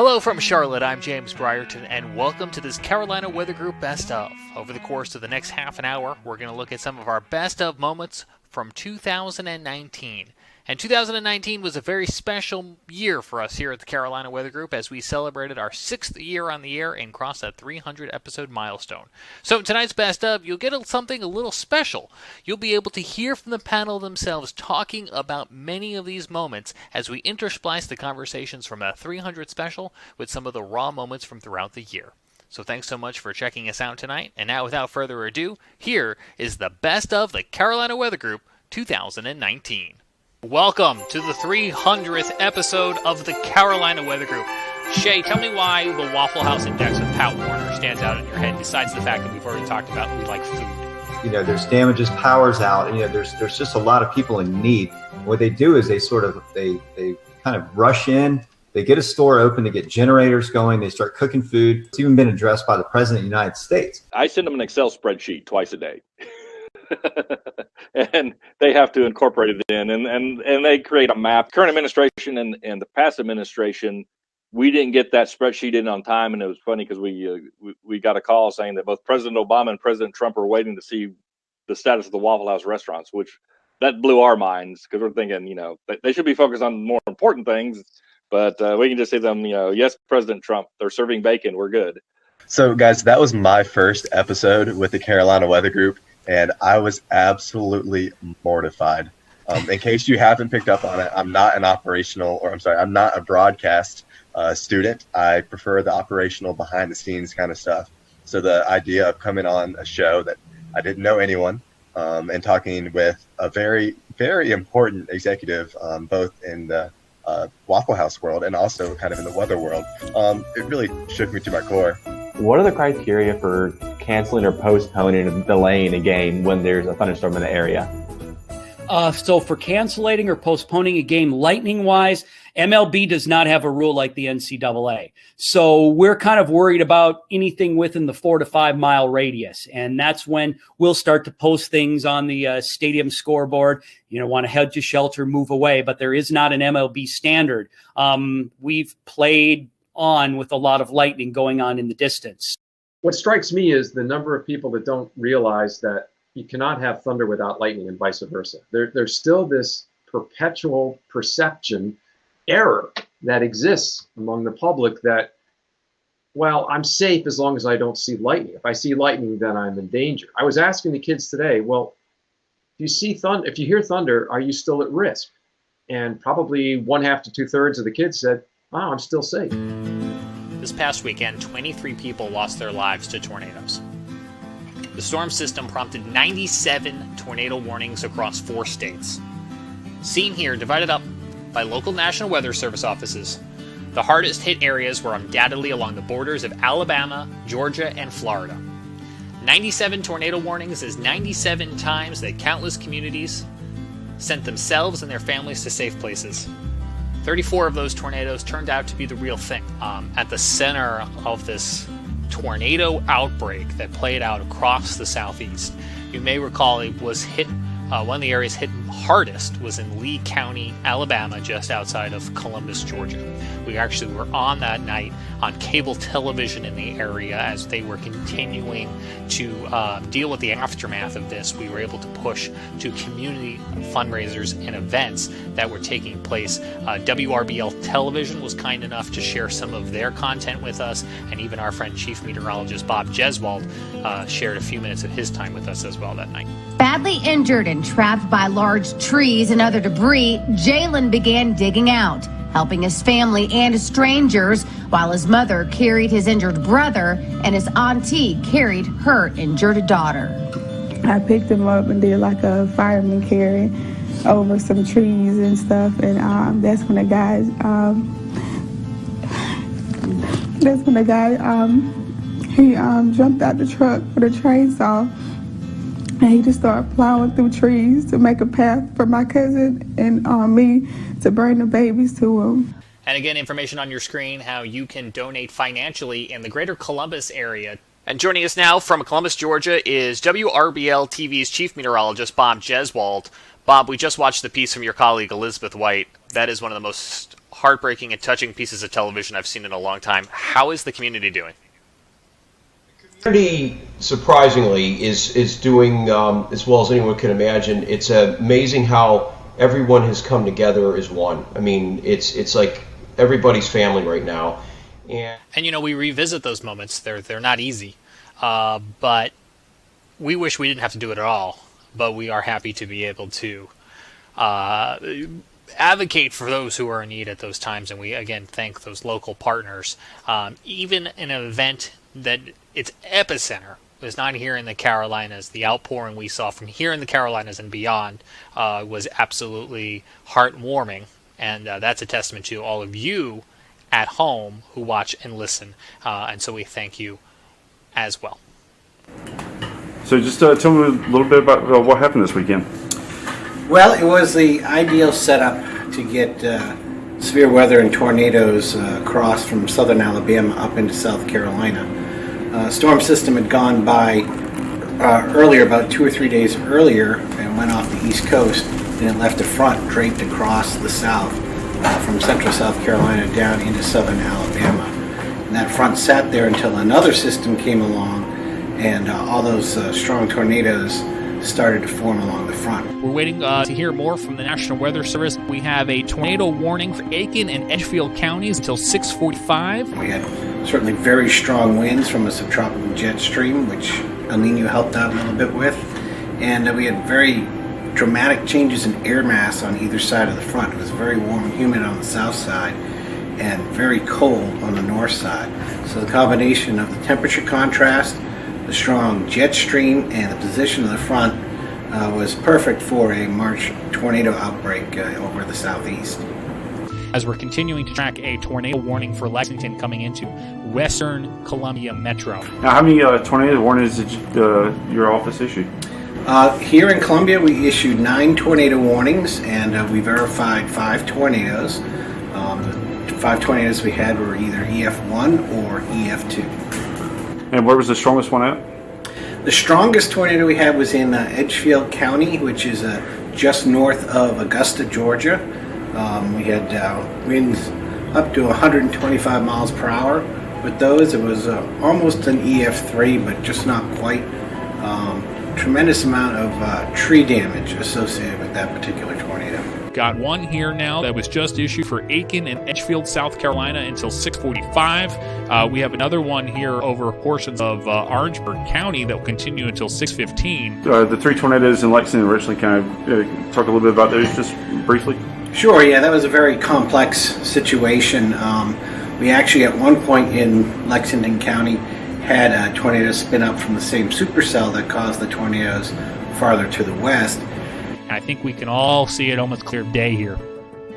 Hello from Charlotte, I'm James Brierton, and welcome to this Carolina Weather Group Best Of. Over the course of the next half an hour, we're going to look at some of our best of moments from 2019. And 2019 was a very special year for us here at the Carolina Weather Group as we celebrated our 6th year on the air and crossed that 300-episode milestone. So tonight's Best Of, you'll get something a little special. You'll be able to hear from the panel themselves talking about many of these moments as we intersplice the conversations from a 300 special with some of the raw moments from throughout the year. So thanks so much for checking us out tonight. And now, without further ado, here is the Best of the Carolina Weather Group 2019. Welcome to the 300th episode of the Carolina Weather Group. Shay, tell me why the Waffle House Index with Pat Warner stands out in your head, besides the fact that we've already talked about we like food. You know, there's damages, power's out, and there's just a lot of people in need. What they do is they kind of rush in. They get a store open, they get generators going, they start cooking food. It's even been addressed by the President of the United States. I send them an Excel spreadsheet twice a day. And they have to incorporate it in, and they create a map. Current administration and the past administration, we didn't get that spreadsheet in on time, and it was funny because we got a call saying that both President Obama and President Trump are waiting to see the status of the Waffle House restaurants, which that blew our minds because we're thinking, they should be focused on more important things, but we can just say to them, yes, President Trump, they're serving bacon, we're good. So guys, that was my first episode with the Carolina Weather Group. And I was absolutely mortified. In case you haven't picked up on it, I'm not a broadcast student. I prefer the operational behind the scenes kind of stuff. So the idea of coming on a show that I didn't know anyone and talking with a very, very important executive, both in the Waffle House world and also kind of in the weather world, it really shook me to my core. What are the criteria for canceling or postponing or delaying a game when there's a thunderstorm in the area? So for canceling or postponing a game lightning-wise, MLB does not have a rule like the NCAA. So we're kind of worried about anything within the 4 to 5 mile radius. And that's when we'll start to post things on the stadium scoreboard. Want to head to shelter, move away. But there is not an MLB standard. We've played on with a lot of lightning going on in the distance. What strikes me is the number of people that don't realize that you cannot have thunder without lightning and vice versa. There's still this perpetual perception error that exists among the public that, well, I'm safe as long as I don't see lightning. If I see lightning, then I'm in danger. I was asking the kids today, well, if you hear thunder, are you still at risk? And probably 1/2 to 2/3 of the kids said, oh, I'm still safe. This past weekend, 23 people lost their lives to tornadoes. The storm system prompted 97 tornado warnings across 4 states. Seen here, divided up by local National Weather Service offices, the hardest hit areas were undoubtedly along the borders of Alabama, Georgia, and Florida. 97 tornado warnings is 97 times that countless communities sent themselves and their families to safe places. 34 of those tornadoes turned out to be the real thing. At the center of this tornado outbreak that played out across the southeast, you may recall it was hit, one of the areas hit hardest was in Lee County, Alabama, just outside of Columbus, Georgia. We actually were on that night on cable television in the area as they were continuing to deal with the aftermath of this. We were able to push to community fundraisers and events that were taking place. WRBL Television was kind enough to share some of their content with us, and even our friend Chief Meteorologist Bob Jeswald shared a few minutes of his time with us as well that night. Badly injured and trapped by large trees and other debris, Jalen began digging out, helping his family and strangers, while his mother carried his injured brother and his auntie carried her injured daughter. I picked him up and did like a fireman carry over some trees and stuff, and that's when the guy jumped out the truck with a chainsaw. And he just started plowing through trees to make a path for my cousin and me to bring the babies to him. And again, information on your screen how you can donate financially in the greater Columbus area. And joining us now from Columbus, Georgia is WRBL TV's chief meteorologist, Bob Jeswald. Bob, we just watched the piece from your colleague, Elizabeth White. That is one of the most heartbreaking and touching pieces of television I've seen in a long time. How is the community doing? Community, surprisingly, is doing as well as anyone could imagine. It's amazing how everyone has come together as one. I mean, it's like everybody's family right now. And you know, we revisit those moments. They're not easy, but we wish we didn't have to do it at all. But we are happy to be able to advocate for those who are in need at those times. And we again thank those local partners. Even in an event that its epicenter was not here in the Carolinas, the outpouring we saw from here in the Carolinas and beyond was absolutely heartwarming. And that's a testament to all of you at home who watch and listen. And so we thank you as well. So just tell me a little bit about what happened this weekend. Well, it was the ideal setup to get severe weather and tornadoes across from southern Alabama up into South Carolina. Storm system had gone by earlier, about 2 or 3 days earlier, and went off the east coast, and it left a front draped across the south from central South Carolina down into southern Alabama. And that front sat there until another system came along, and all those strong tornadoes started to form along the front. We're waiting to hear more from the National Weather Service. We have a tornado warning for Aiken and Edgefield counties until 6:45. We had certainly very strong winds from a subtropical jet stream, which El Nino helped out a little bit with. And we had very dramatic changes in air mass on either side of the front. It was very warm and humid on the south side and very cold on the north side. So the combination of the temperature contrast, the strong jet stream, and the position of the front was perfect for a March tornado outbreak over the southeast. As we're continuing to track a tornado warning for Lexington coming into Western Columbia Metro. Now, how many tornado warnings did your office issue? Here in Columbia, we issued 9 tornado warnings, and we verified 5 tornadoes. The 5 tornadoes we had were either EF1 or EF2. And where was the strongest one at? The strongest tornado we had was in Edgefield County, which is just north of Augusta, Georgia. We had winds up to 125 miles per hour. With those, it was almost an EF3, but just not quite. Tremendous amount of tree damage associated with that particular tornado. Got one here now that was just issued for Aiken and Edgefield, South Carolina until 6:45. We have another one here over portions of Orangeburg County that will continue until 6:15. The 3 tornadoes in Lexington and Richland, can I talk a little bit about those just briefly? Sure, yeah, that was a very complex situation. We actually at one point in Lexington County had a tornado spin up from the same supercell that caused the tornadoes farther to the west. I think we can all see it almost clear day here.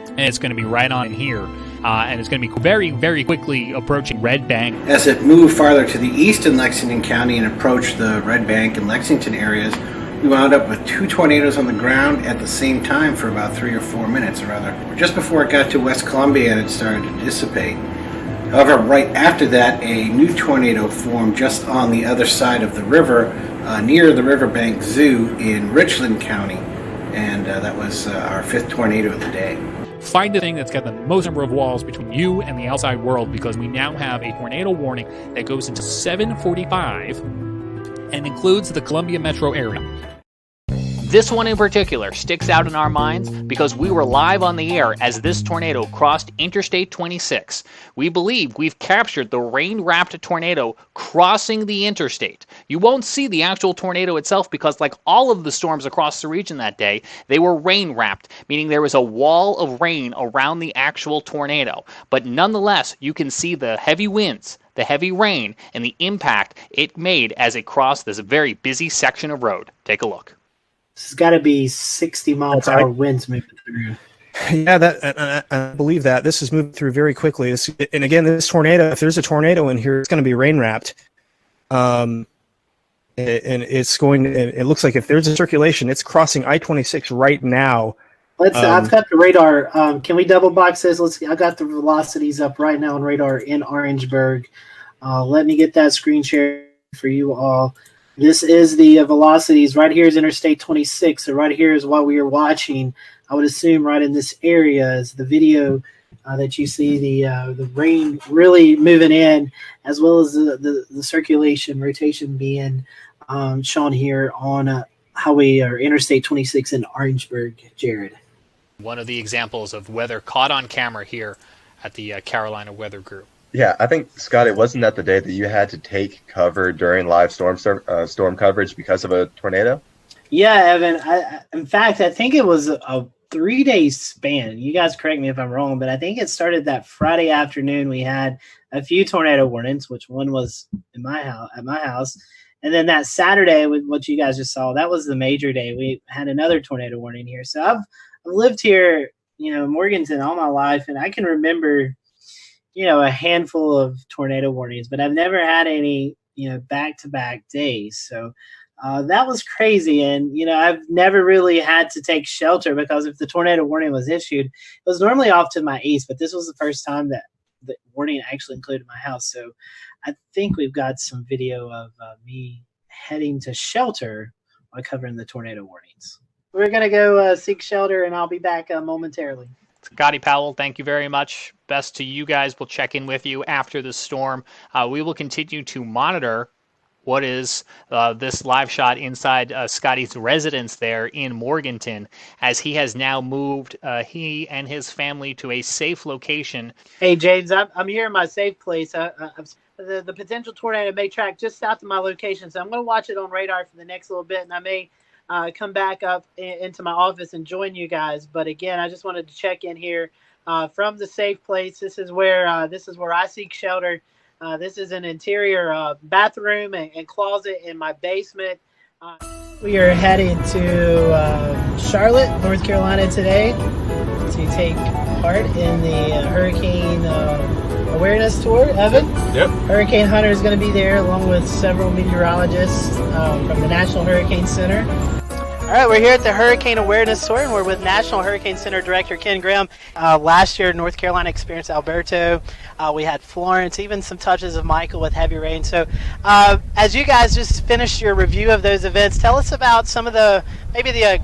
And it's going to be right on in here. And it's going to be very, very quickly approaching Red Bank. As it moved farther to the east in Lexington County and approached the Red Bank and Lexington areas, we wound up with 2 tornadoes on the ground at the same time for about 3 or 4 minutes, or rather, just before it got to West Columbia and it started to dissipate. However, right after that, a new tornado formed just on the other side of the river, near the Riverbank Zoo in Richland County, and that was our 5th tornado of the day. Find the thing that's got the most number of walls between you and the outside world, because we now have a tornado warning that goes into 7:45 and includes the Columbia metro area. This one in particular sticks out in our minds because we were live on the air as this tornado crossed Interstate 26. We believe we've captured the rain-wrapped tornado crossing the interstate. You won't see the actual tornado itself because, like all of the storms across the region that day, they were rain-wrapped, meaning there was a wall of rain around the actual tornado. But nonetheless, you can see the heavy winds, the heavy rain, and the impact it made as it crossed this very busy section of road. Take a look. This has got to be 60 miles per hour winds moving through. Yeah, I believe that. This is moving through very quickly. And again, this tornado, if there's a tornado in here, it's going to be rain wrapped. And it's going, it looks like if there's a circulation, it's crossing I-26 right now. I've got the radar. Can we double box this? I got the velocities up right now on radar in Orangeburg. Let me get that screen share for you all. This is the velocities. Right here is Interstate 26. So right here is what we are watching. I would assume right in this area is the video that you see the rain really moving in, as well as the circulation rotation being shown here on Highway or Interstate 26 in Orangeburg, Jared. One of the examples of weather caught on camera here at the Carolina Weather Group. Yeah, I think, Scott, it wasn't that the day that you had to take cover during live storm coverage because of a tornado? Yeah, Evan. In fact, I think it was a 3-day span. You guys correct me if I'm wrong, but I think it started that Friday afternoon. We had a few tornado warnings, which one was at my house. And then that Saturday, with what you guys just saw, that was the major day. We had another tornado warning here. So I've lived here, Morganton all my life, and I can remember, a handful of tornado warnings, but I've never had any, back-to-back days. So that was crazy. And, I've never really had to take shelter because if the tornado warning was issued, it was normally off to my east, but this was the first time that the warning actually included my house. So I think we've got some video of me heading to shelter while covering the tornado warnings. We're going to go seek shelter, and I'll be back momentarily. Scotty Powell, thank you very much. Best to you guys. We'll check in with you after the storm. We will continue to monitor what is this live shot inside Scotty's residence there in Morganton, as he has now moved he and his family to a safe location. Hey, James, I'm here in my safe place. The potential tornado may track just south of my location, so I'm going to watch it on radar for the next little bit, and I may come back up into my office and join you guys. But again, I just wanted to check in here from the safe place. This is where I seek shelter. This is an interior bathroom and closet in my basement. We are headed to Charlotte, North Carolina today to take part in the hurricane awareness tour. Evan? Yep. Hurricane Hunter is going to be there along with several meteorologists from the National Hurricane Center. All right, we're here at the Hurricane Awareness Tour, and we're with National Hurricane Center Director Ken Graham. Last year, North Carolina experienced Alberto. We had Florence, even some touches of Michael with heavy rain. So as you guys just finished your review of those events, tell us about some of the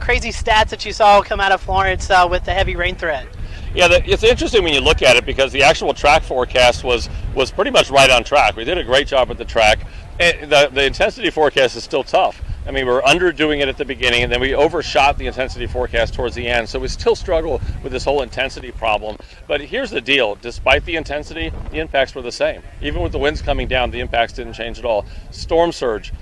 crazy stats that you saw come out of Florence with the heavy rain threat. Yeah, it's interesting when you look at it because the actual track forecast was pretty much right on track. We did a great job with the track. And the intensity forecast is still tough. I mean, we're underdoing it at the beginning, and then we overshot the intensity forecast towards the end. So we still struggle with this whole intensity problem. But here's the deal. Despite the intensity, the impacts were the same. Even with the winds coming down, the impacts didn't change at all. Storm surge.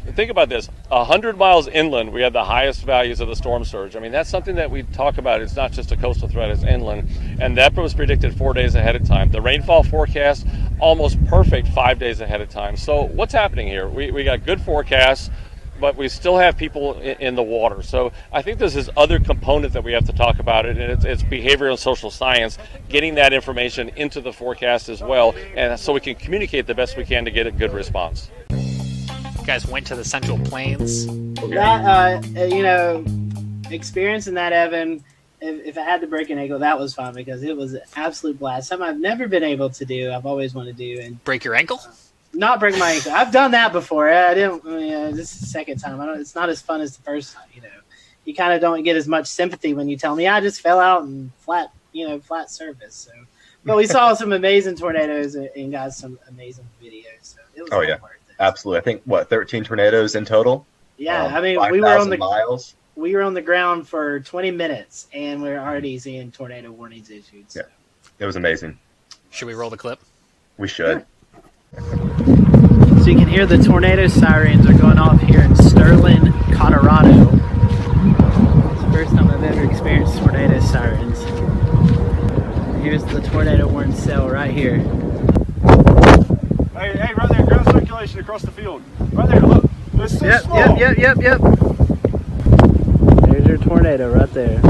Think about this. 100 miles inland, we had the highest values of the storm surge. I mean, that's something that we talk about. It's not just a coastal threat, it's inland. And that was predicted 4 days ahead of time. The rainfall forecast, almost perfect 5 days ahead of time. So what's happening here? We got good forecasts, but we still have people in the water. So I think there's this other component that we have to talk about, and it's behavioral and social science, getting that information into the forecast as well, and so we can communicate the best we can to get a good response. You guys went to the Central Plains. That, experiencing that, Evan, if I had to break an ankle, that was fun because it was an absolute blast. Something I've never been able to do. I've always wanted to do. And break your ankle? Not break my ankle. I've done that before. I didn't. This is the second time. It's not as fun as the first time. You kind of don't get as much sympathy when you tell me I just fell out and flat surface. So, but we saw some amazing tornadoes and got some amazing videos. So it was worth it. Absolutely. I think 13 tornadoes in total. Yeah, I mean, 5, we were on the miles. We were on the ground for 20 minutes, and we're already seeing tornado warnings issued. So. Yeah, it was amazing. Should we roll the clip? We should. So you can hear the tornado sirens are going off here in Sterling, Colorado. It's the first time I've ever experienced tornado sirens. Here's the tornado warning cell right here. Hey, right there, ground circulation across the field. Right there, look. It's so small. Yep. There's your tornado right there.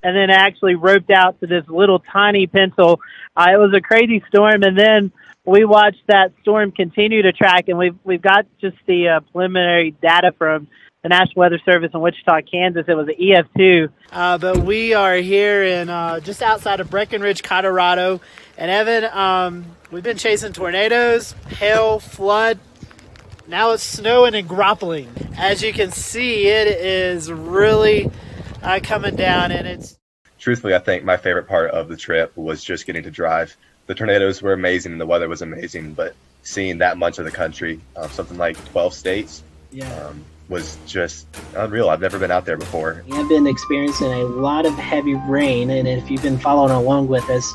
And then actually roped out to this little tiny pencil. It was a crazy storm, and then we watched that storm continue to track, and we've got just the preliminary data from the National Weather Service in Wichita, Kansas. It was an EF2. But we are here in just outside of Breckenridge, Colorado. And Evan, we've been chasing tornadoes, hail, flood. Now it's snowing and grappling. As you can see, it is really coming down, and it's truthfully, I think my favorite part of the trip was just getting to drive. The tornadoes were amazing and the weather was amazing, but seeing that much of the country, something like 12 states, was just unreal. I've never been out there before. We have been experiencing a lot of heavy rain, and if you've been following along with us,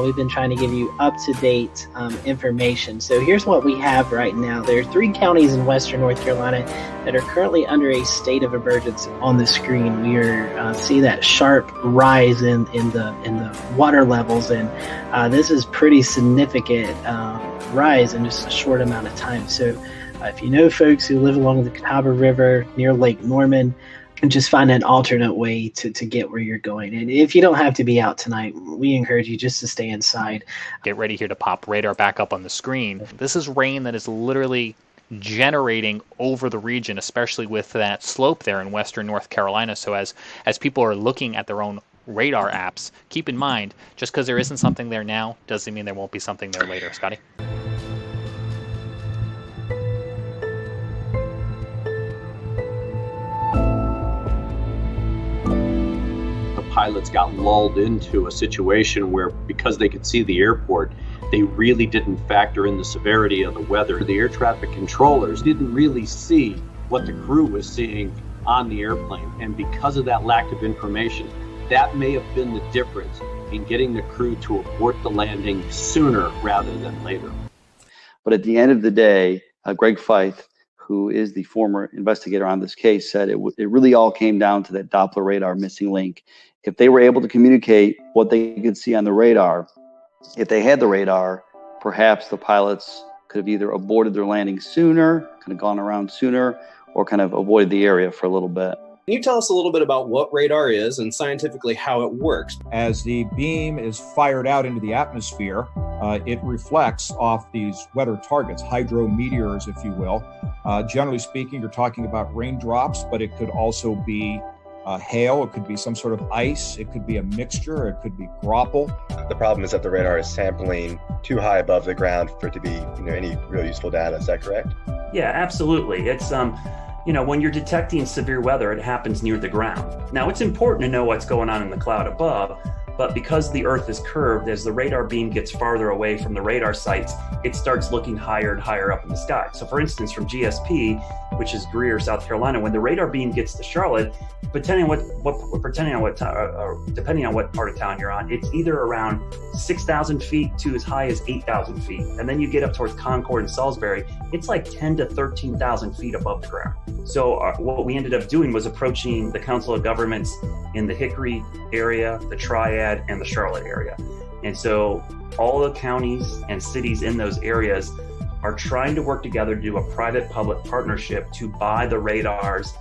we've been trying to give you up-to-date information. So here's what we have right now. There are 3 counties in western North Carolina that are currently under a state of emergency. On the screen, we are see that sharp rise in the water levels, and this is pretty significant rise in just a short amount of time. So if you know folks who live along the Catawba River near Lake Norman, and just find an alternate way to get where you're going. And if you don't have to be out tonight, we encourage you just to stay inside. Get ready here to pop radar back up on the screen. This is rain that is literally generating over the region, especially with that slope there in western North Carolina. So as people are looking at their own radar apps, keep in mind, just because there isn't something there now doesn't mean there won't be something there later. Scotty? Pilots got lulled into a situation where, because they could see the airport, they really didn't factor in the severity of the weather. The air traffic controllers didn't really see what the crew was seeing on the airplane. And because of that lack of information, that may have been the difference in getting the crew to abort the landing sooner rather than later. But at the end of the day, Greg Feith, who is the former investigator on this case, said it really all came down to that Doppler radar missing link. If they were able to communicate what they could see on the radar, if they had the radar, perhaps the pilots could have either aborted their landing sooner, kind of gone around sooner, or kind of avoided the area for a little bit. Can you tell us a little bit about what radar is and scientifically how it works? As the beam is fired out into the atmosphere, it reflects off these weather targets, hydrometeors, if you will. Generally speaking, you're talking about raindrops, but it could also be hail, it could be some sort of ice, it could be a mixture, it could be graupel. The problem is that the radar is sampling too high above the ground for it to be any real useful data. Is that correct? Yeah, absolutely. It's when you're detecting severe weather, it happens near the ground. Now, it's important to know what's going on in the cloud above, but because the Earth is curved, as the radar beam gets farther away from the radar sites, it starts looking higher and higher up in the sky. So for instance, from GSP, which is Greer, South Carolina, when the radar beam gets to Charlotte, depending on what part of town you're on, it's either around 6,000 feet to as high as 8,000 feet. And then you get up towards Concord and Salisbury, it's like 10 to 13,000 feet above the ground. So what we ended up doing was approaching the Council of Governments in the Hickory area, the Triad, and the Charlotte area. And so all the counties and cities in those areas are trying to work together to do a private-public partnership to buy the radars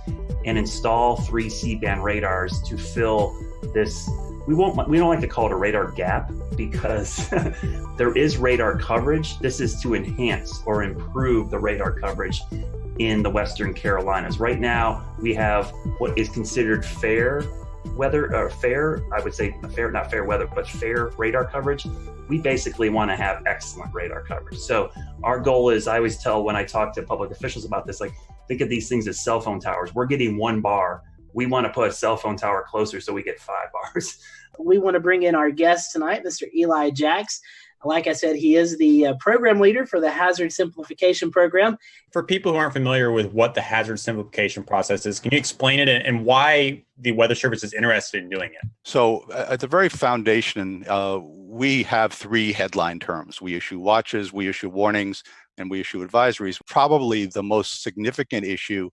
and install 3 C-band radars to fill this. We don't like to call it a radar gap because there is radar coverage. This is to enhance or improve the radar coverage in the Western Carolinas. Right now, we have what is considered fair weather, or fair, I would say fair, not fair weather, but fair radar coverage. We basically want to have excellent radar coverage. So our goal is, I always tell when I talk to public officials about this, like, think of these things as cell phone towers. We're getting 1 bar. We want to put a cell phone tower closer so we get 5 bars. We want to bring in our guest tonight, Mr. Eli Jacks. Like I said, he is the program leader for the Hazard Simplification Program. For people who aren't familiar with what the Hazard Simplification process is, can you explain it and why the Weather Service is interested in doing it? So at the very foundation, we have 3 headline terms. We issue watches, we issue warnings, and we issue advisories. Probably the most significant issue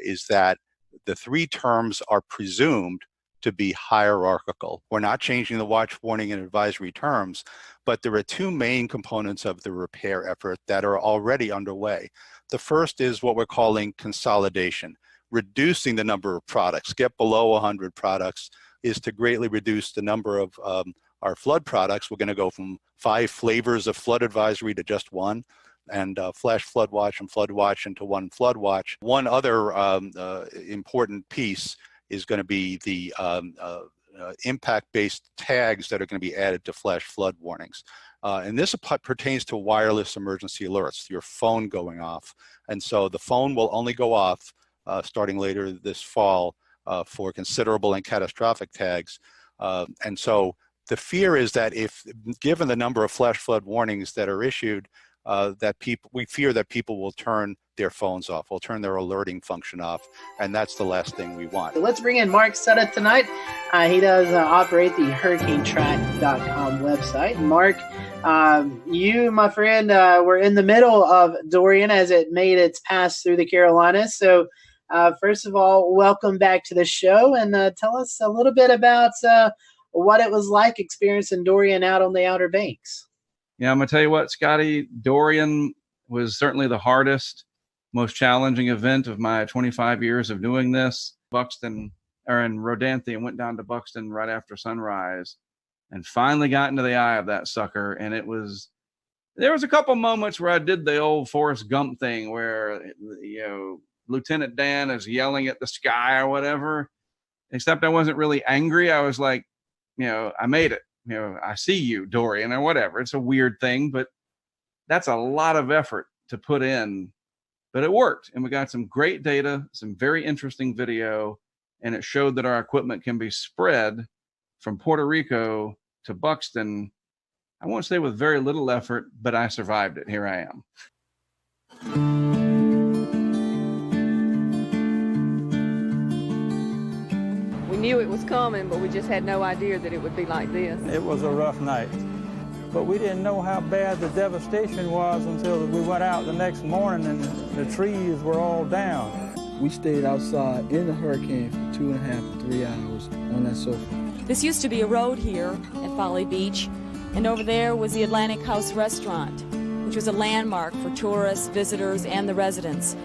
is that the 3 terms are presumed to be hierarchical. We're not changing the watch, warning, and advisory terms, but there are 2 main components of the repair effort that are already underway. The first is what we're calling consolidation. Reducing the number of products, get below 100 products, is to greatly reduce the number of our flood products. We're going to go from 5 flavors of flood advisory to just 1. And flash flood watch and flood watch into 1 flood watch. One other important piece is going to be the impact-based tags that are going to be added to flash flood warnings. And this pertains to wireless emergency alerts, your phone going off. And so the phone will only go off starting later this fall for considerable and catastrophic tags. And so the fear is that if, given the number of flash flood warnings that are issued, we fear that people will turn their phones off, will turn their alerting function off, and that's the last thing we want. So let's bring in Mark Sutta tonight. He does operate the HurricaneTrack.com website. Mark, you, my friend, were in the middle of Dorian as it made its pass through the Carolinas. So first of all, welcome back to the show, and tell us a little bit about what it was like experiencing Dorian out on the Outer Banks. Yeah, I'm going to tell you what, Scotty, Dorian was certainly the hardest, most challenging event of my 25 years of doing this. Buxton, or in Rodanthe, and went down to Buxton right after sunrise and finally got into the eye of that sucker. And there was a couple moments where I did the old Forrest Gump thing where, Lieutenant Dan is yelling at the sky or whatever, except I wasn't really angry. I was like, I made it. I see you, Dorian, or whatever. It's a weird thing, but that's a lot of effort to put in. But it worked, and we got some great data, some very interesting video, and it showed that our equipment can be spread from Puerto Rico to Buxton. I won't say with very little effort, but I survived it. Here I am. We knew it was coming, but we just had no idea that it would be like this. It was a rough night, but we didn't know how bad the devastation was until we went out the next morning and the trees were all down. We stayed outside in the hurricane for 2.5 to 3 hours on that sofa. This used to be a road here at Folly Beach, and over there was the Atlantic House Restaurant, which was a landmark for tourists, visitors, and the residents.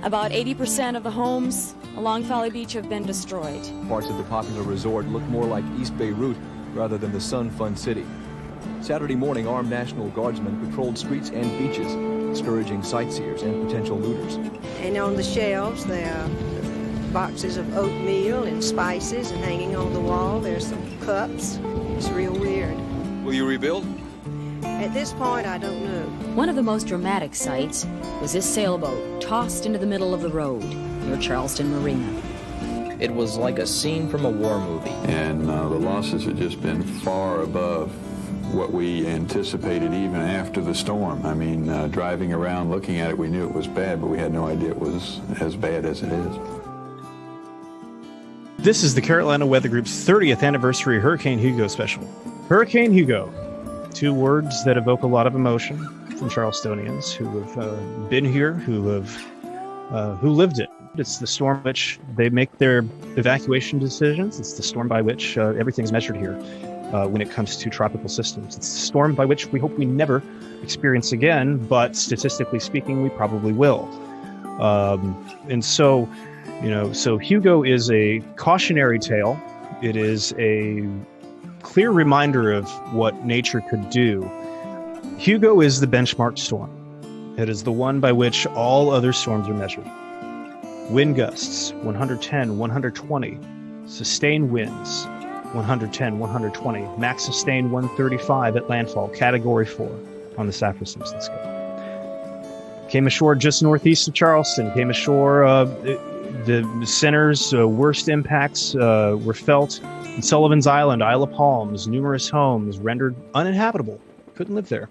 About 80% of the homes along Folly Beach have been destroyed. Parts of the popular resort look more like East Beirut rather than the Sun-Fun city. Saturday morning, armed National Guardsmen patrolled streets and beaches, discouraging sightseers and potential looters. And on the shelves, there are boxes of oatmeal and spices, and hanging on the wall, there's some cups. It's real weird. Will you rebuild? At this point, I don't know. One of the most dramatic sights was this sailboat tossed into the middle of the road near Charleston Marina. It was like a scene from a war movie. And the losses had just been far above what we anticipated even after the storm. I mean, driving around looking at it, we knew it was bad, but we had no idea it was as bad as it is. This is the Carolina Weather Group's 30th anniversary Hurricane Hugo special. Hurricane Hugo, 2 words that evoke a lot of emotion from Charlestonians who have been here, who lived it. It's the storm which they make their evacuation decisions. It's the storm by which everything's measured here when it comes to tropical systems. It's the storm by which we hope we never experience again, but statistically speaking, we probably will. And so, so Hugo is a cautionary tale. It is a clear reminder of what nature could do. Hugo is the benchmark storm. It is the one by which all other storms are measured. Wind gusts, 110, 120. Sustained winds, 110, 120. Max sustained 135 at landfall, Category 4 on the Saffir-Simpson scale. Came ashore just northeast of Charleston. Came ashore, the center's worst impacts were felt in Sullivan's Island, Isle of Palms. Numerous homes rendered uninhabitable. Couldn't live there.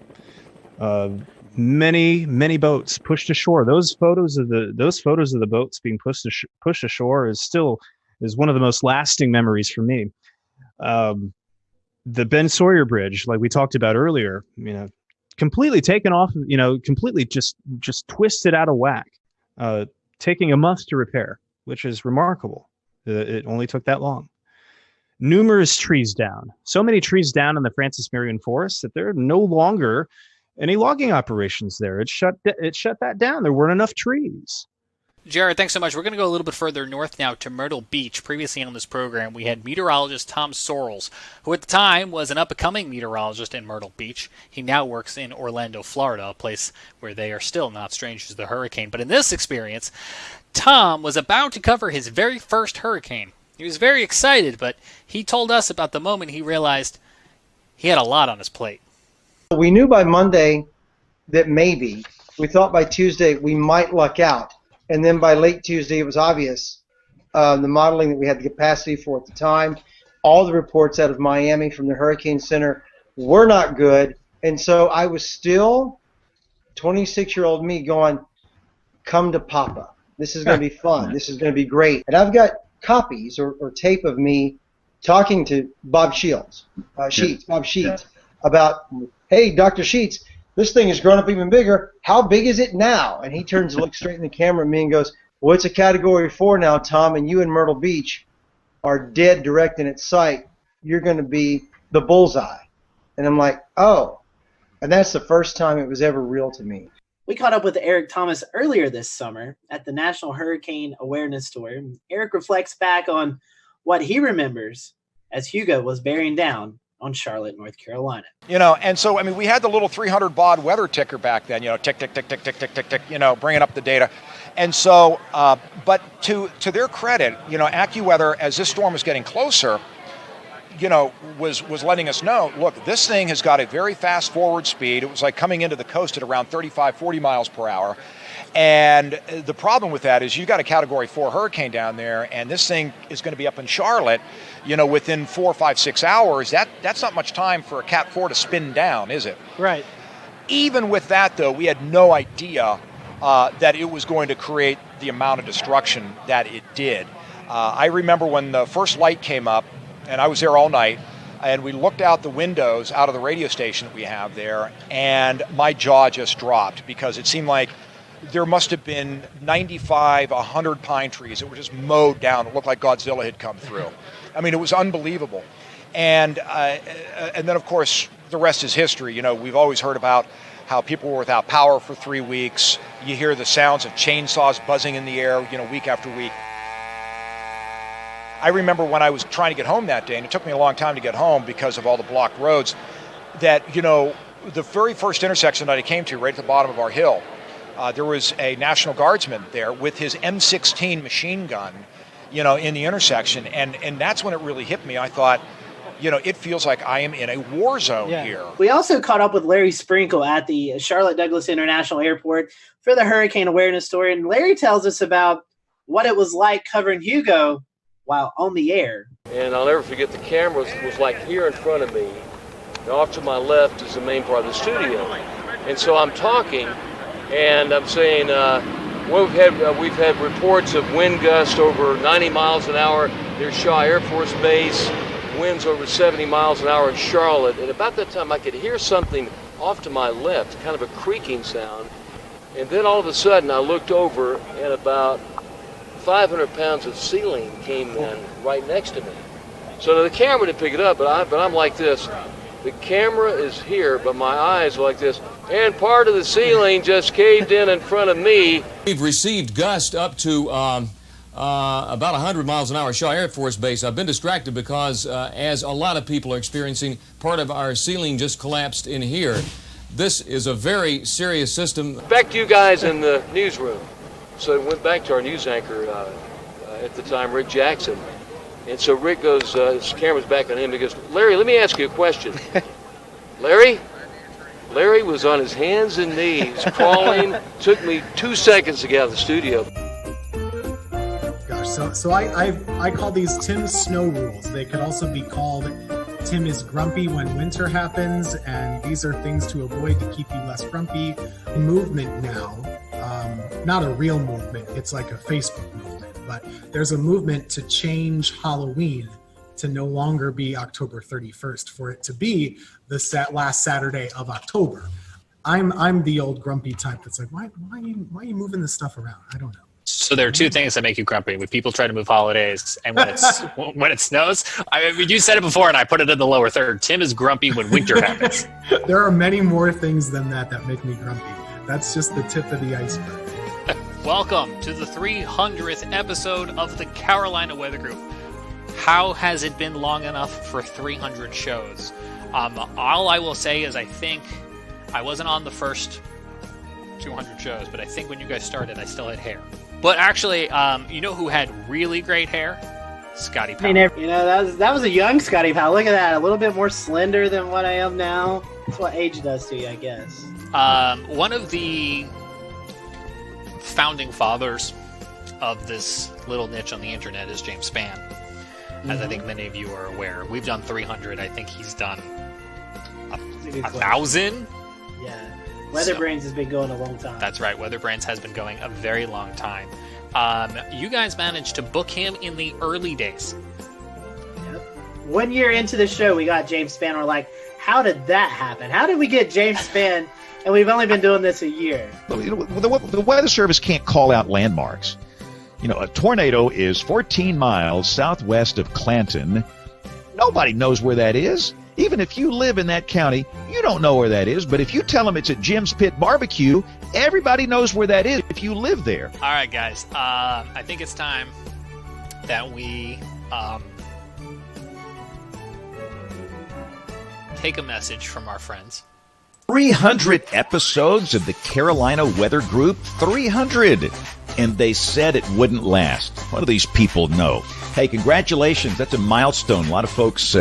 Many boats pushed ashore. Those photos of the boats being pushed ashore is one of the most lasting memories for me. The Ben Sawyer Bridge, like we talked about earlier, completely taken off, completely just twisted out of whack, taking a month to repair, which is remarkable. It only took that long. Numerous trees down. So many trees down in the Francis Marion Forest that there are no longer any logging operations there. It shut that down. There weren't enough trees. Jared, thanks so much. We're going to go a little bit further north now to Myrtle Beach. Previously on this program, we had meteorologist Tom Sorrells, who at the time was an up-and-coming meteorologist in Myrtle Beach. He now works in Orlando, Florida, a place where they are still not strangers to the hurricane. But in this experience, Tom was about to cover his very first hurricane. He was very excited, but he told us about the moment he realized he had a lot on his plate. We knew by Monday that maybe. We thought by Tuesday we might luck out. And then by late Tuesday it was obvious, the modeling that we had the capacity for at the time, All the reports out of Miami from the Hurricane Center were not good. And so I was still 26-year-old me going, come to Papa. This is going to be fun. This is going to be great. And I've got copies or tape of me talking to Bob Sheets, about, hey, Dr. Sheets, this thing has grown up even bigger. How big is it now? And he turns to look straight in the camera at me and goes, well, it's a Category 4 now, Tom, and you in Myrtle Beach are dead direct in its sight. You're going to be the bullseye. And I'm like, oh. And that's the first time it was ever real to me. We caught up with Eric Thomas earlier this summer at the National Hurricane Awareness Tour. Eric reflects back on what he remembers as Hugo was bearing down on Charlotte, North Carolina. And so, we had the little 300 baud weather ticker back then, tick, tick, tick, tick, tick, tick, tick, tick, bringing up the data. And so, but to their credit, AccuWeather, as this storm was getting closer, was letting us know, look, this thing has got a very fast forward speed. It was like coming into the coast at around 35, 40 miles per hour. And the problem with that is you got a Category 4 hurricane down there, and this thing is going to be up in Charlotte, within 4, 5, 6 hours. That's not much time for a Cat 4 to spin down, is it? Right. Even with that, though, we had no idea that it was going to create the amount of destruction that it did. I remember when the first light came up, and I was there all night, and we looked out the windows out of the radio station that we have there, and my jaw just dropped because it seemed like there must have been 95, 100 pine trees that were just mowed down. It looked like Godzilla had come through. It was unbelievable. And then, of course, the rest is history. We've always heard about how people were without power for 3 weeks. You hear the sounds of chainsaws buzzing in the air, week after week. I remember when I was trying to get home that day, and it took me a long time to get home because of all the blocked roads, that, the very first intersection that I came to, right at the bottom of our hill, there was a National Guardsman there with his M16 machine gun, in the intersection. And that's when it really hit me. I thought, it feels like I am in a war zone here. We also caught up with Larry Sprinkle at the Charlotte Douglas International Airport for the Hurricane Awareness Story. And Larry tells us about what it was like covering Hugo while on the air. And I'll never forget, the camera was like here in front of me. And off to my left is the main part of the studio. And so I'm talking, and I'm saying, we've had reports of wind gusts over 90 miles an hour near Shaw Air Force Base, winds over 70 miles an hour in Charlotte. And about that time, I could hear something off to my left, kind of a creaking sound. And then all of a sudden, I looked over, and about 500 pounds of ceiling came in right next to me. So the camera didn't pick it up, but I'm like this. The camera is here, but my eyes are like this. And part of the ceiling just caved in front of me. We've received gusts up to about 100 miles an hour Shaw Air Force Base. I've been distracted because, as a lot of people are experiencing, part of our ceiling just collapsed in here. This is a very serious system. Back to you guys in the newsroom. So I went back to our news anchor at the time, Rick Jackson. And so Rick goes, his camera's back on him, he goes, Larry, let me ask you a question. Larry was on his hands and knees, crawling. Took me 2 seconds to get out of the studio. Gosh, so I call these Tim's snow rules. They could also be called Tim is grumpy when winter happens, and these are things to avoid to keep you less grumpy. Movement now. Not a real movement, it's like a Facebook movement, but there's a movement to change Halloween to no longer be October 31st, for it to be the last Saturday of October. I'm the old grumpy type that's like, why are you moving this stuff around? I don't know. So there are two things that make you grumpy: when people try to move holidays and when it snows. You said it before, and I put it in the lower third. Tim is grumpy when winter happens. There are many more things than that make me grumpy. That's just the tip of the iceberg. Welcome to the 300th episode of the Carolina Weather Group. How has it been long enough for 300 shows? All I will say is I think I wasn't on the first 200 shows, but I think when you guys started, I still had hair. But actually, you know who had really great hair? Scotty Powell. That was a young Scotty Powell. Look at that. A little bit more slender than what I am now. That's what age does to you, I guess. One of the founding fathers of this little niche on the internet is James Spann. as I think many of you are aware. We've done 300. I think he's done 1,000. Yeah. Weatherbrains has been going a long time. That's right. Weatherbrains has been going a very long time. You guys managed to book him in the early days. Yep. 1 year into the show, we got James Spann. We're like, how did that happen? How did we get James Spann? And we've only been doing this a year. The Weather Service can't call out landmarks. A tornado is 14 miles southwest of Clanton. Nobody knows where that is. Even if you live in that county, you don't know where that is. But if you tell them it's at Jim's Pit Barbecue, everybody knows where that is if you live there. All right, guys. I think it's time that we take a message from our friends. 300 episodes of the Carolina Weather Group. 300. And they said it wouldn't last. What do these people know? Hey, congratulations. That's a milestone. A lot of folks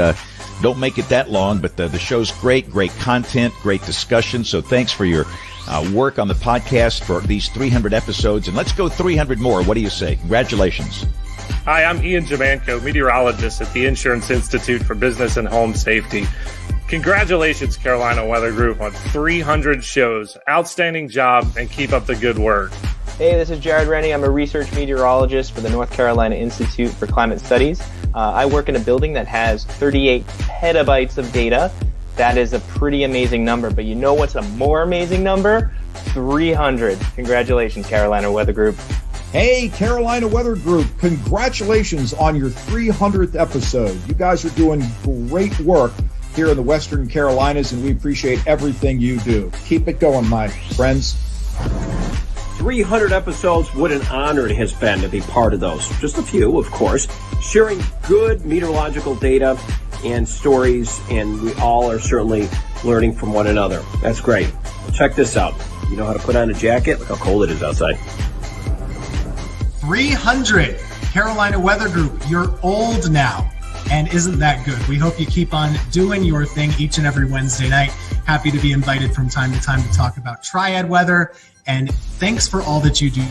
don't make it that long, but the show's great content, great discussion. So thanks for your work on the podcast for these 300 episodes. And let's go 300 more. What do you say? Congratulations. Hi, I'm Ian Jamanko, meteorologist at the Insurance Institute for Business and Home Safety. Congratulations, Carolina Weather Group, on 300 shows. Outstanding job, and keep up the good work. Hey, this is Jared Rennie. I'm a research meteorologist for the North Carolina Institute for Climate Studies. I work in a building that has 38 petabytes of data. That is a pretty amazing number, but you know what's a more amazing number? 300. Congratulations, Carolina Weather Group. Hey, Carolina Weather Group, congratulations on your 300th episode. You guys are doing great work here in the Western Carolinas, and we appreciate everything you do. Keep it going, my friends. 300 episodes, what an honor it has been to be part of those. Just a few, of course, sharing good meteorological data and stories, and we all are certainly learning from one another. That's great. Check this out. You know how to put on a jacket? Look how cold it is outside. 300. Carolina Weather Group, you're old now. And isn't that good? We hope you keep on doing your thing each and every Wednesday night. Happy to be invited from time to time to talk about triad weather. And thanks for all that you do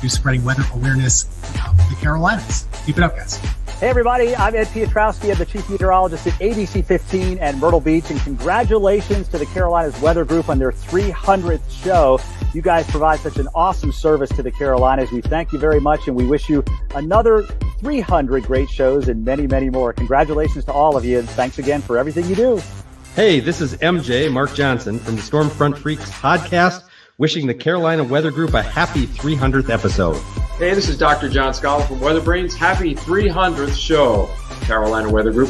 spreading weather awareness throughout the Carolinas. Keep it up, guys. Hey, everybody. I'm Ed Piotrowski. I'm the chief meteorologist at ABC 15 and Myrtle Beach. And congratulations to the Carolinas Weather Group on their 300th show. You guys provide such an awesome service to the Carolinas. We thank you very much, and we wish you another 300 great shows and many, many more. Congratulations to all of you, and thanks again for everything you do. Hey, this is MJ, Mark Johnson, from the Stormfront Freaks podcast, wishing the Carolina Weather Group a happy 300th episode. Hey, this is Dr. John Scala from Weatherbrains. Happy 300th show, Carolina Weather Group.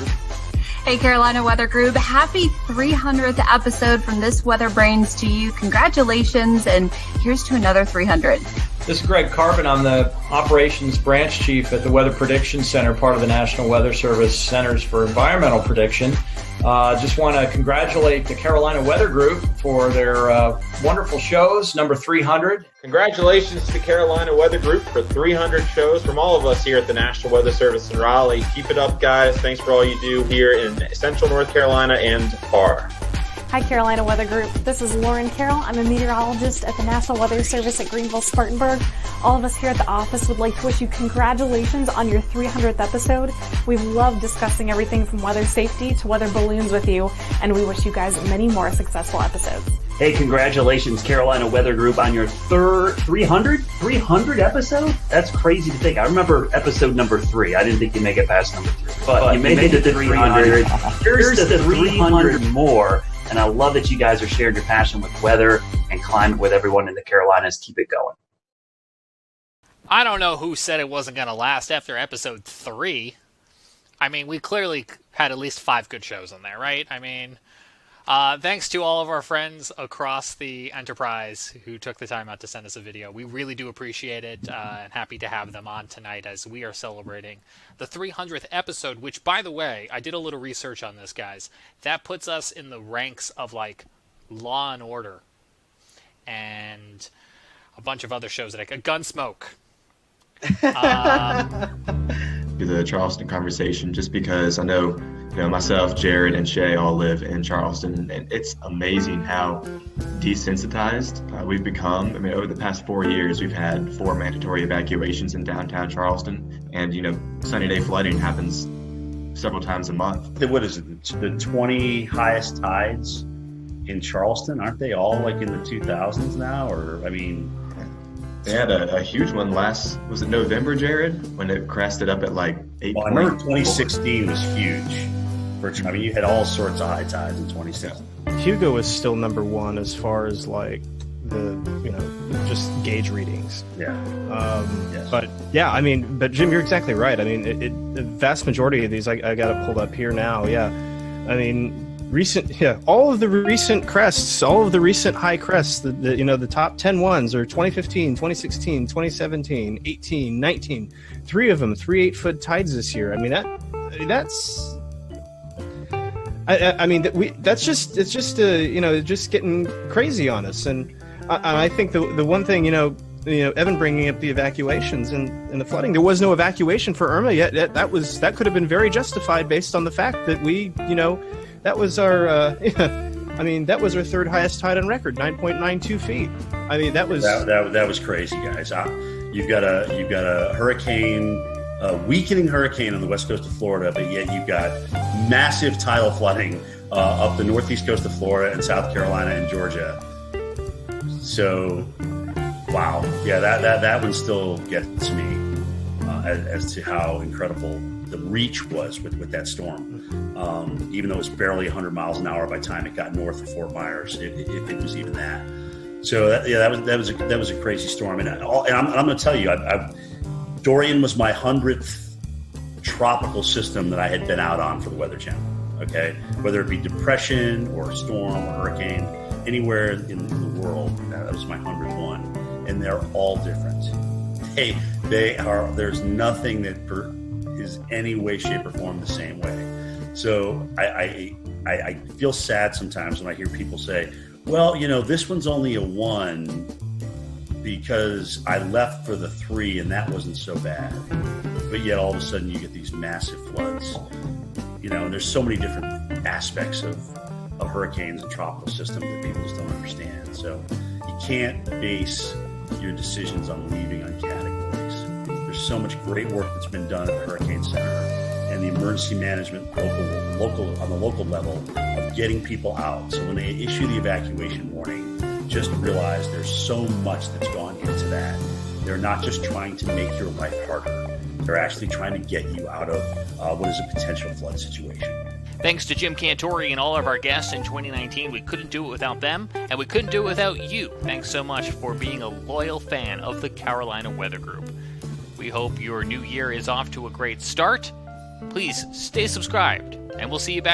Hey, Carolina Weather Group. Happy 300th episode from this Weatherbrains to you. Congratulations, and here's to another 300. This is Greg Carbon. I'm the Operations Branch Chief at the Weather Prediction Center, part of the National Weather Service Centers for Environmental Prediction. Just want to congratulate the Carolina Weather Group for their wonderful shows, number 300. Congratulations to the Carolina Weather Group for 300 shows from all of us here at the National Weather Service in Raleigh. Keep it up, guys. Thanks for all you do here in Central North Carolina and far. Hi, Carolina Weather Group. This is Lauren Carroll. I'm a meteorologist at the National Weather Service at Greenville-Spartanburg. All of us here at the office would like to wish you congratulations on your 300th episode. We've loved discussing everything from weather safety to weather balloons with you, and we wish you guys many more successful episodes. Hey, congratulations, Carolina Weather Group, on your 300 episode? That's crazy to think. I remember episode number 3. I didn't think you'd make it past number 3. But you made it to 300. Here's the 300 more. And I love that you guys are sharing your passion with weather and climate with everyone in the Carolinas. Keep it going. I don't know who said it wasn't going to last after episode 3. I mean, we clearly had at least 5 good shows in there, right? I mean, thanks to all of our friends across the enterprise who took the time out to send us a video. We really do appreciate it, and happy to have them on tonight as we are celebrating the 300th episode, which, by the way, I did a little research on this, guys. That puts us in the ranks of, like, Law and Order and a bunch of other shows, like Gunsmoke. The Charleston conversation, just because I know, myself, Jared, and Shay all live in Charleston, and it's amazing how desensitized we've become. I mean, over the past 4 years, we've had 4 mandatory evacuations in downtown Charleston, and sunny day flooding happens several times a month. What is it? The 20 highest tides in Charleston? Aren't they all like in the 2000s now? Or, I mean... They had a huge one was it November, Jared? When it crested up at like 8. Well, I remember 2016 was huge. I mean, you had all sorts of high tides in 2016. Hugo is still number one as far as like the, just gauge readings. Yeah. Yes. But yeah, I mean, but Jim, you're exactly right. I mean, the vast majority of these, I got it pulled up here now. Yeah. I mean, all of the recent crests, all of the recent high crests, the top 10 ones are 2015, 2016, 2017, 18, 19, 3 of them, 3 8-foot tides this year. I mean, that's it's just just getting crazy on us. And I think the one thing, Evan bringing up the evacuations and the flooding, there was no evacuation for Irma yet. That could have been very justified based on the fact that that was our that was our third highest tide on record, 9.92 feet. I mean, that was crazy, guys. You've got a hurricane, a weakening hurricane on the west coast of Florida, but yet you've got massive tidal flooding up the northeast coast of Florida and South Carolina and Georgia. So, wow, yeah, that one still gets me as to how incredible the reach was with that storm. Even though it was barely 100 miles an hour by the time it got north of Fort Myers, if it was even that. So that was a crazy storm, and I'm going to tell you, Dorian was my 100th tropical system that I had been out on for the Weather Channel. Okay, whether it be depression or storm or hurricane, anywhere in the world, that was my 100th one, and they're all different. They are. There's nothing that is any way, shape, or form the same way. So I feel sad sometimes when I hear people say, well, this one's only a 1 because I left for the 3 and that wasn't so bad. But yet all of a sudden you get these massive floods. And there's so many different aspects of hurricanes and tropical systems that people just don't understand. So you can't base your decisions on leaving on categories. There's so much great work that's been done at the Hurricane Center and the emergency management on the local level of getting people out. So when they issue the evacuation warning, just realize there's so much that's gone into that. They're not just trying to make your life harder. They're actually trying to get you out of what is a potential flood situation. Thanks to Jim Cantore and all of our guests in 2019. We couldn't do it without them, and we couldn't do it without you. Thanks so much for being a loyal fan of the Carolina Weather Group. We hope your new year is off to a great start. Please stay subscribed, and we'll see you back